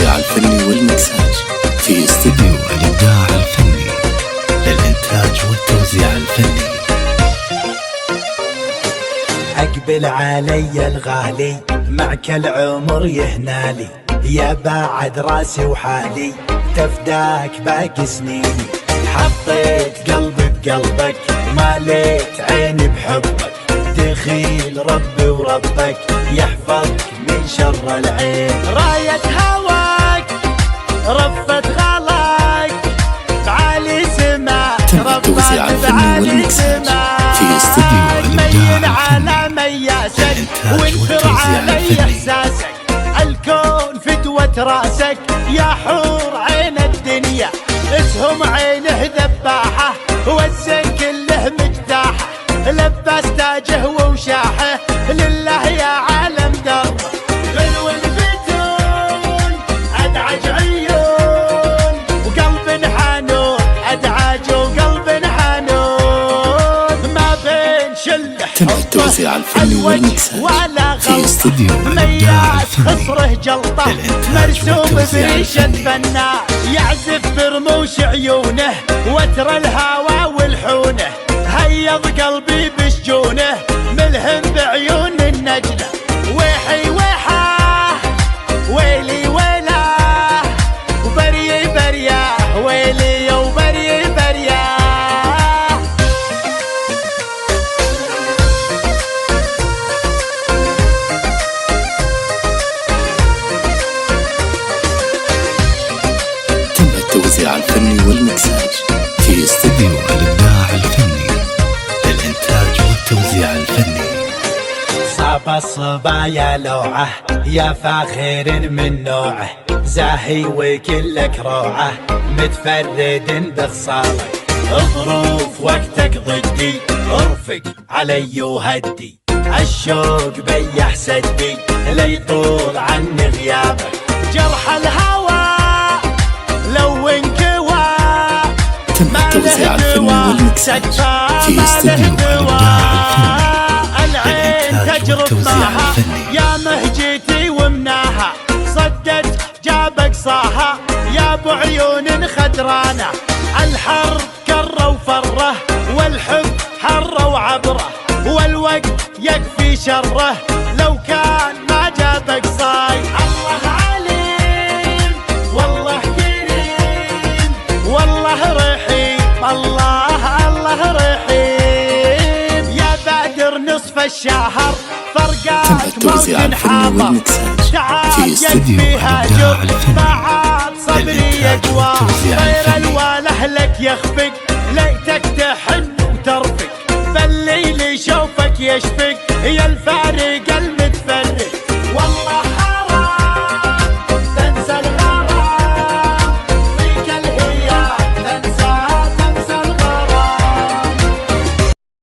التوزيع الفني والمكساج في استديو الإبداع الفني للإنتاج والتوزيع الفني. أقبل علي الغالي معك العمر يهنالي، يا بعد راسي وحالي تفداك باقي سنيني. حطيت قلبي بقلبك ماليت عيني بحبك، دخيل ربي وربك يحفظك من شر العين. راية هواك رفت غلاك بعالي سما، التوزيع الفني والمكساج في استديو الإبداع على مياسك وانثر علي احساسك، الكون فدوة راسك يا حور عين الدنيا. اسهم عينه ذباحه والزين كله مجتاحه، لباس تاجه ووشاحه لله يا عالم دربه. غلو الفتون ادعج عيون وقلب حنون، ادعج وقلب حنون، ما بين شله تم التوزيع الفني والمكساج في استديو الإبداع الفني خصره جلطه مرسوم بريشة فنان، يعزف برموش عيونه وتر الهوى والحونه، هيض قلبي بشجونه ملهم بعيون النجله. ويحي ويحاه ويلي ويلاه وبري برياه، ويلي وبري برياه. تم التوزيع الفني والمكساج في استديو الإبداع الفني للإنتاج والتوزيع الفني. صاب الصبايا لوعه يا فاخر من نوعه، زاهي وكلك روعه متفرد بخصالك. ظروف وقتك ضدي ارفق علي وهدي، الشوق بيح سدي ليطول عني غيابك. جرح الهوى لو انكوى تم التوزيع الفني والمكساج في استديو الإبداع الفني للإنتاج والتوزيع الفني. يا مهجتي ومناها صدت جابك صاها، يا ابو عيون خدرانه الحرب كره وفره، والحب حره وعبره، والوقت يكفي شره لو كان ما جابك صاي. الله عليم والله كريم والله رحيم، الله رحيم، يا بادر نصف الشهر فرقات تم التوزيع الفني والمكساج في استديو الإبداع الفني صبري والتوزيع غير الفني. الواله لك يخفق ليتك تحن وترفق، بالليل شوفك يشفق يا الفارق